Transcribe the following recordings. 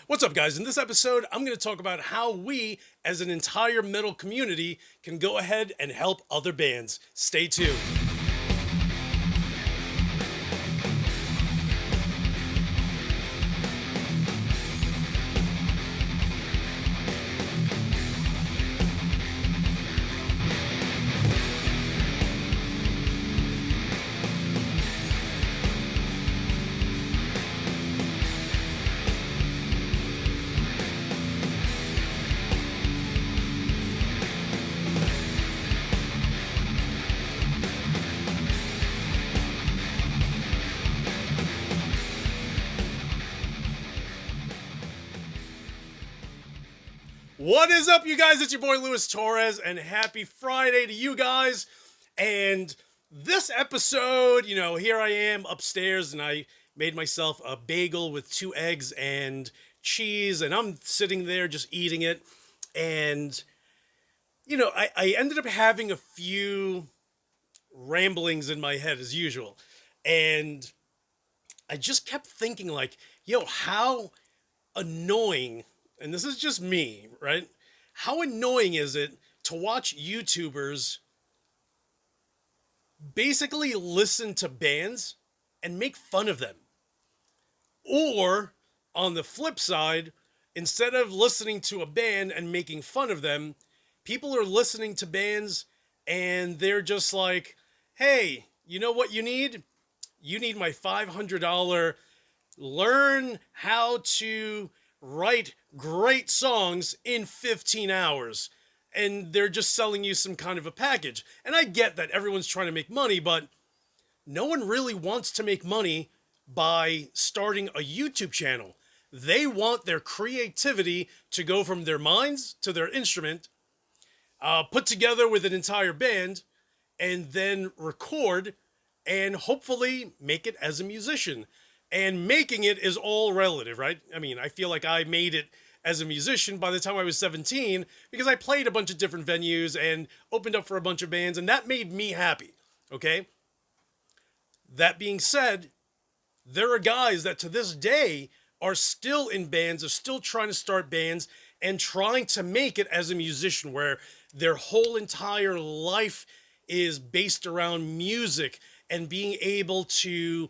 What's up, guys? In this episode, I'm going to talk about how we, as an entire metal community, can go ahead and help other bands. Stay tuned. What is up, you guys? It's your boy Louis Torres, and happy Friday to you guys. And this episode, here I am upstairs, and I made myself a bagel with 2 eggs and cheese, and I'm sitting there just eating it. And, I ended up having a few ramblings in my head as usual. And I just kept thinking, like, how annoying, and this is just me, right? How annoying is it to watch YouTubers basically listen to bands and make fun of them? Or, on the flip side, instead of listening to a band and making fun of them, people are listening to bands and they're just like, hey, you know what you need? You need my $500 learn how to write great songs in 15 hours. And they're just selling you some kind of a package. And I get that everyone's trying to make money, but no one really wants to make money by starting a YouTube channel. They want their creativity to go from their minds to their instrument, put together with an entire band, and then record and hopefully make it as a musician. And making it is all relative, right? I mean, I feel like I made it as a musician by the time I was 17 because I played a bunch of different venues and opened up for a bunch of bands, and that made me happy, okay? That being said, there are guys that to this day are still in bands, are still trying to start bands and trying to make it as a musician, where their whole entire life is based around music and being able to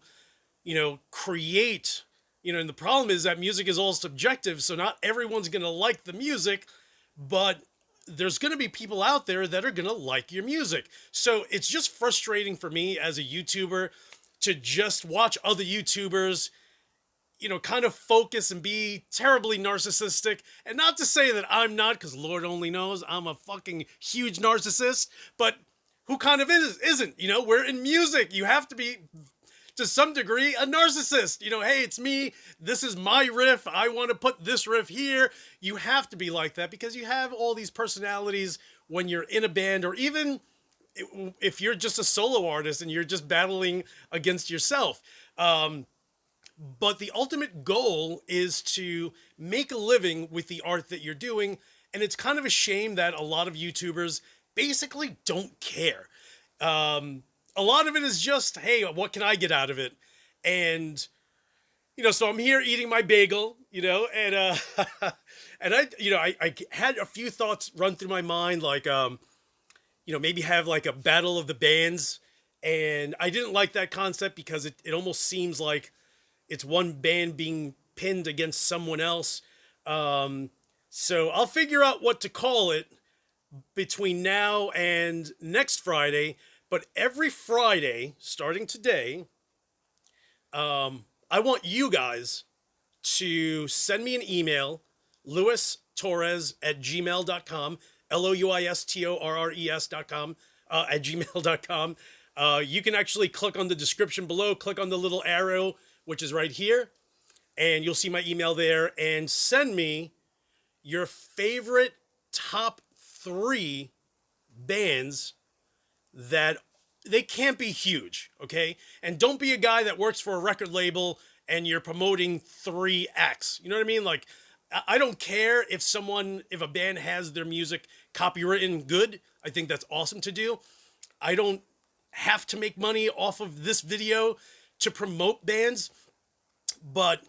create, and the problem is that music is all subjective, so not everyone's going to like the music, but there's going to be people out there that are going to like your music. So it's just frustrating for me as a YouTuber to just watch other YouTubers, kind of focus and be terribly narcissistic. And not to say that I'm not, because Lord only knows I'm a fucking huge narcissist, but who kind of isn't? We're in music. You have to be, to some degree, a narcissist. Hey, it's me. This is my riff. I want to put this riff here. You have to be like that because you have all these personalities when you're in a band, or even if you're just a solo artist and you're just battling against yourself. But the ultimate goal is to make a living with the art that you're doing. And it's kind of a shame that a lot of YouTubers basically don't care. A lot of it is just, hey, what can I get out of it? And, so I'm here eating my bagel, and, and I had a few thoughts run through my mind, like, maybe have like a battle of the bands. And I didn't like that concept because it almost seems like it's one band being pinned against someone else. So I'll figure out what to call it between now and next Friday. But every Friday, starting today, I want you guys to send me an email, louistorres@gmail.com, louistorres.com, at gmail.com. You can actually click on the description below, click on the little arrow, which is right here, and you'll see my email there, and send me your favorite top 3 bands that they can't be huge, okay? And don't be a guy that works for a record label and you're promoting 3 acts. You know what I mean? Like, I don't care if a band has their music copywritten good. I think that's awesome to do. I don't have to make money off of this video to promote bands, but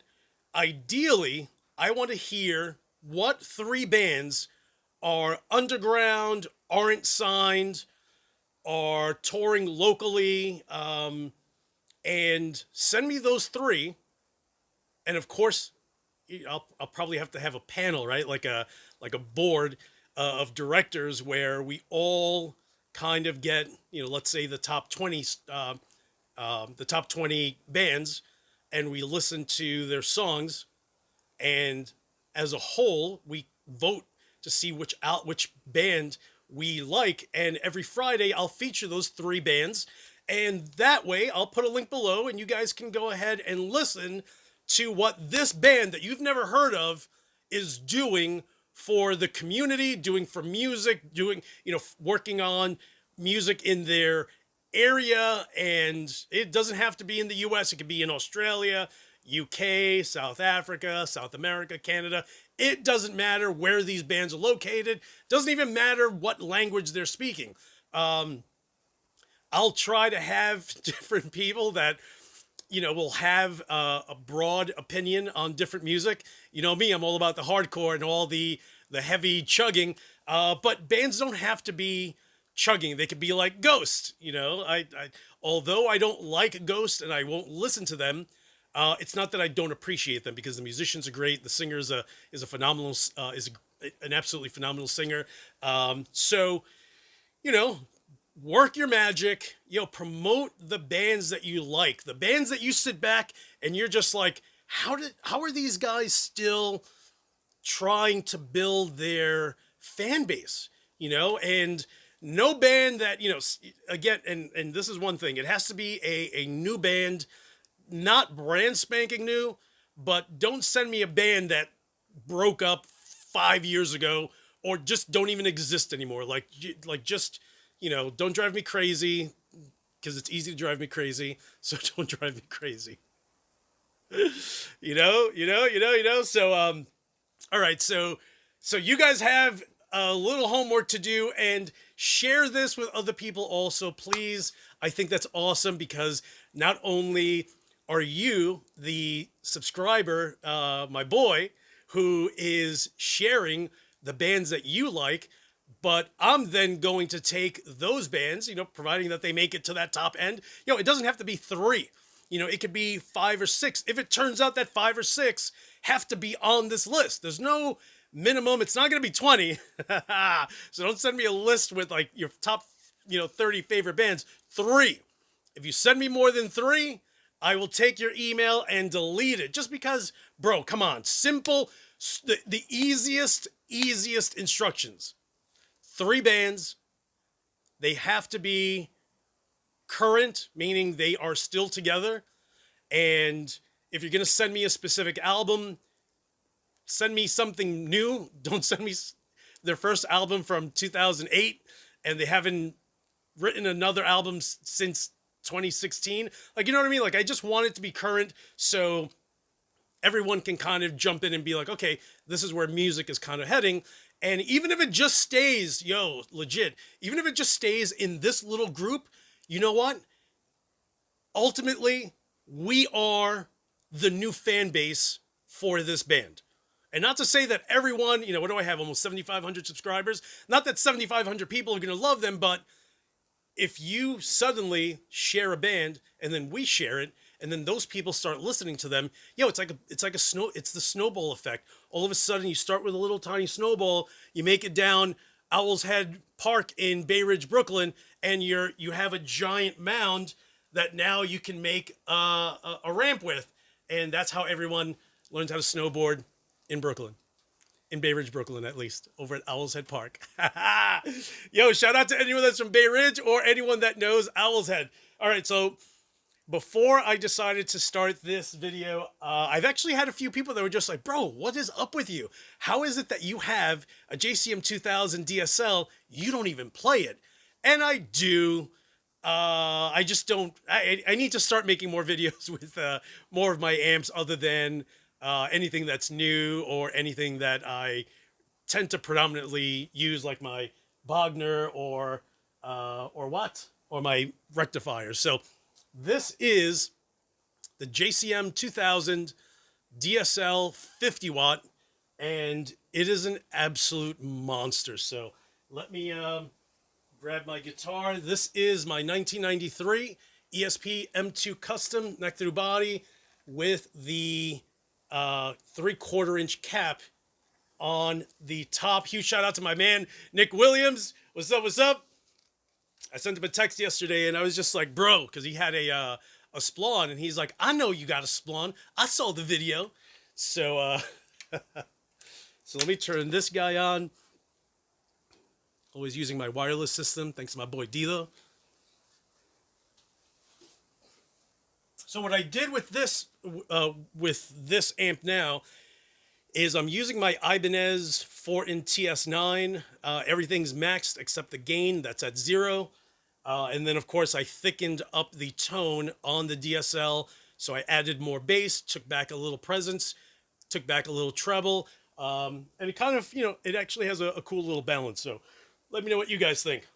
ideally, I want to hear what 3 bands are underground, aren't signed, are touring locally, and send me those 3. And of course, I'll probably have to have a panel, right? Like a board of directors where we all kind of get, let's say the top 20 bands, and we listen to their songs, and as a whole we vote to see which band we like, and every Friday I'll feature those 3 bands, and that way I'll put a link below and you guys can go ahead and listen to what this band that you've never heard of is doing for the community, doing for music, doing, working on music in their area. And it doesn't have to be in the US. It could be in Australia, UK, South Africa, South America, Canada. It doesn't matter where these bands are located. Doesn't even matter what language they're speaking. I'll try to have different people that, will have a broad opinion on different music. You know me, I'm all about the hardcore and all the heavy chugging. But bands don't have to be chugging. They could be like Ghost. Although I don't like Ghost and I won't listen to them, it's not that I don't appreciate them, because the musicians are great. The singer is an absolutely phenomenal singer. So, work your magic, promote the bands that you like, the bands that you sit back and you're just like, how are these guys still trying to build their fan base, and no band that, again, and this is one thing, it has to be a new band, not brand spanking new, but don't send me a band that broke up 5 years ago or just don't even exist anymore. Just, don't drive me crazy, because it's easy to drive me crazy. So don't drive me crazy. So, all right. So you guys have a little homework to do, and share this with other people also, please. I think that's awesome, because not only are you the subscriber, my boy, who is sharing the bands that you like, but I'm then going to take those bands, providing that they make it to that top end. It doesn't have to be 3. It could be 5 or 6. If it turns out that 5 or 6 have to be on this list, there's no minimum. It's not going to be 20. So don't send me a list with like your top, 30 favorite bands. 3. If you send me more than 3, I will take your email and delete it. Just because, bro, come on. Simple, the easiest instructions. 3 bands. They have to be current, meaning they are still together. And if you're going to send me a specific album, send me something new. Don't send me their first album from 2008 and they haven't written another album since 2016. Like, you know what I mean? Like, I just want it to be current so everyone can kind of jump in and be like, okay, this is where music is kind of heading. And even if it just stays, legit, even if it just stays in this little group, you know what? Ultimately, we are the new fan base for this band. And not to say that everyone, what do I have? Almost 7,500 subscribers. Not that 7,500 people are going to love them, but if you suddenly share a band and then we share it, and then those people start listening to them, it's the snowball effect. All of a sudden you start with a little tiny snowball, you make it down Owl's Head Park in Bay Ridge, Brooklyn, and you have a giant mound that now you can make a ramp with. And that's how everyone learns how to snowboard in Brooklyn. In Bay Ridge, Brooklyn, at least, over at Owl's Head Park. Shout out to anyone that's from Bay Ridge or anyone that knows Owl's Head. All right, so before I decided to start this video, I've actually had a few people that were just like, bro, what is up with you? How is it that you have a JCM 2000 DSL, you don't even play it? And I do. I just don't. I need to start making more videos with more of my amps other than anything that's new or anything that I tend to predominantly use, like my Bogner or my rectifiers. So this is the JCM 2000 DSL 50 watt, and it is an absolute monster. So let me grab my guitar. This is my 1993 ESP M2 Custom neck through body with the 3/4 inch cap on the top. Huge shout out to my man Nick Williams. What's up? What's up? I sent him a text yesterday, and I was just like, bro, because he had a Splawn, and he's like, I know you got a Splawn. I saw the video. So so let me turn this guy on. Always using my wireless system, thanks to my boy Dilo. So what I did with this amp now is I'm using my Ibanez 4-in TS9. Everything's maxed except the gain, that's at 0. And then, of course, I thickened up the tone on the DSL. So I added more bass, took back a little presence, took back a little treble. And it kind of, it actually has a cool little balance. So let me know what you guys think.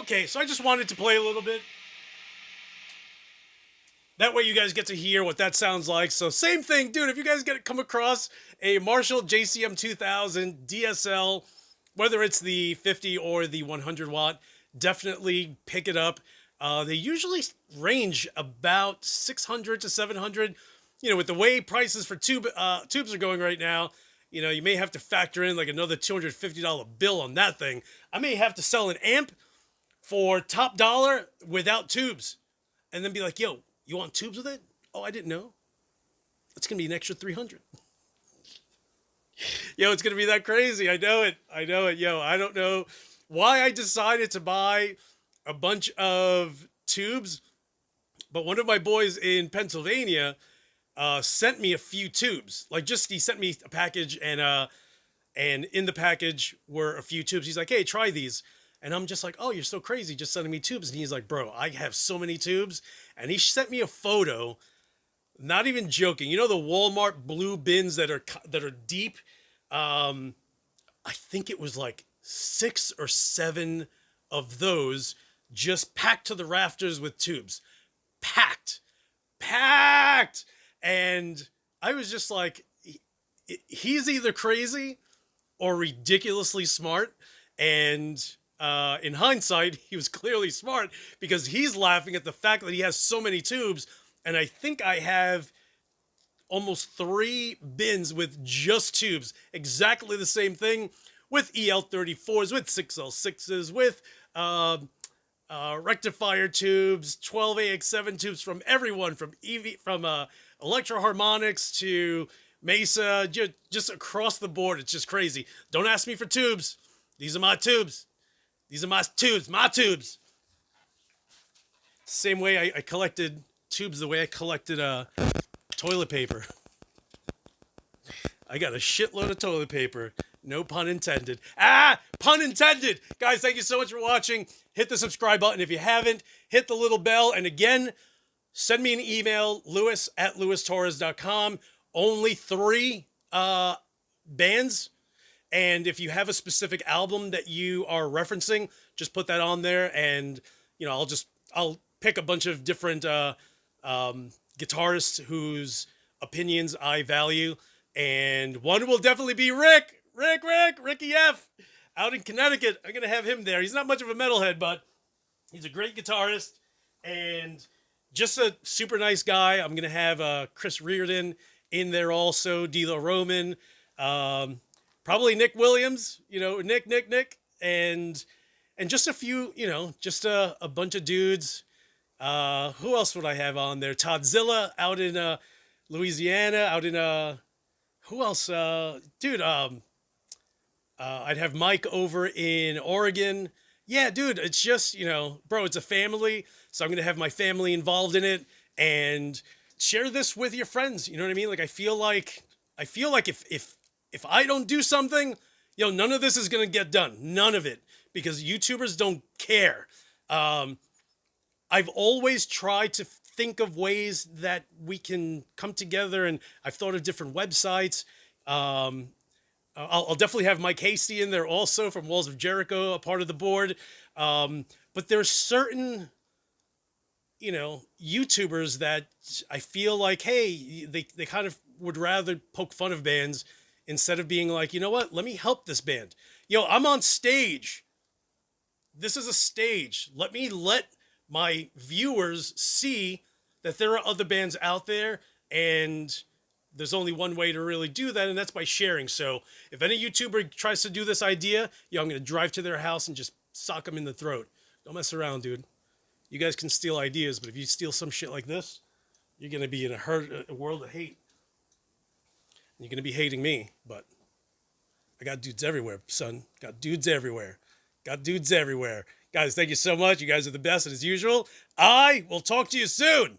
Okay, so I just wanted to play a little bit. That way you guys get to hear what that sounds like. So same thing, dude, if you guys come across a Marshall JCM 2000 DSL, whether it's the 50 or the 100 watt, definitely pick it up. They usually range about 600 to 700. With the way prices for tubes are going right now, you may have to factor in like another $250 bill on that thing. I may have to sell an amp for top dollar without tubes and then be like, yo, you want tubes with it? Oh, I didn't know. It's going to be an extra 300. Yo, it's going to be that crazy. I know it. Yo, I don't know why I decided to buy a bunch of tubes, but one of my boys in Pennsylvania sent me a few tubes. He sent me a package, and in the package were a few tubes. He's like, hey, try these. And I'm just like, oh, you're so crazy just sending me tubes. And he's like, bro, I have so many tubes. And he sent me a photo, not even joking. The Walmart blue bins that are deep? I think it was like 6 or 7 of those just packed to the rafters with tubes. Packed. And I was just like, he's either crazy or ridiculously smart. And in hindsight, he was clearly smart because he's laughing at the fact that he has so many tubes. And I think I have almost 3 bins with just tubes. Exactly the same thing with EL34s, with 6L6s, with rectifier tubes, 12AX7 tubes from everyone, from Electro Harmonics to Mesa, just across the board. It's just crazy. Don't ask me for tubes. These are my tubes. These are my tubes. Same way I collected tubes, the way I collected toilet paper. I got a shitload of toilet paper. No pun intended. Ah, pun intended. Guys, thank you so much for watching. Hit the subscribe button if you haven't. Hit the little bell. And again, send me an email, louis@louistorres.com. Only 3 bands. And if you have a specific album that you are referencing, just put that on there. And, you know, I'll pick a bunch of different guitarists whose opinions I value. And one will definitely be Ricky F. out in Connecticut. I'm going to have him there. He's not much of a metalhead, but he's a great guitarist and just a super nice guy. I'm going to have Chris Reardon in there also, Dilo Roman, probably Nick Williams, you know, Nick, and just a few, you know, just a bunch of dudes. Who else would I have on there? Toddzilla out in Louisiana, out in who else? Dude, I'd have Mike over in Oregon. Yeah, dude, it's just, you know, bro, it's a family. So I'm going to have my family involved in it and share this with your friends. You know what I mean? Like, I feel like if I don't do something, you know, none of this is going to get done. None of it, because YouTubers don't care. I've always tried to think of ways that we can come together, and I've thought of different websites. I'll definitely have Mike Hasty in there also from Walls of Jericho, a part of the board. But there's certain, you know, YouTubers that I feel like, hey, they kind of would rather poke fun of bands instead of being like, you know what, let me help this band. Yo, I'm on stage. This is a stage. Let my viewers see that there are other bands out there, and there's only one way to really do that, and that's by sharing. So if any YouTuber tries to do this idea, yo, I'm going to drive to their house and just sock them in the throat. Don't mess around, dude. You guys can steal ideas, but if you steal some shit like this, you're going to be in a world of hate. You're going to be hating me, but I got dudes everywhere, son. Got dudes everywhere. Guys, thank you so much. You guys are the best, and as usual, I will talk to you soon.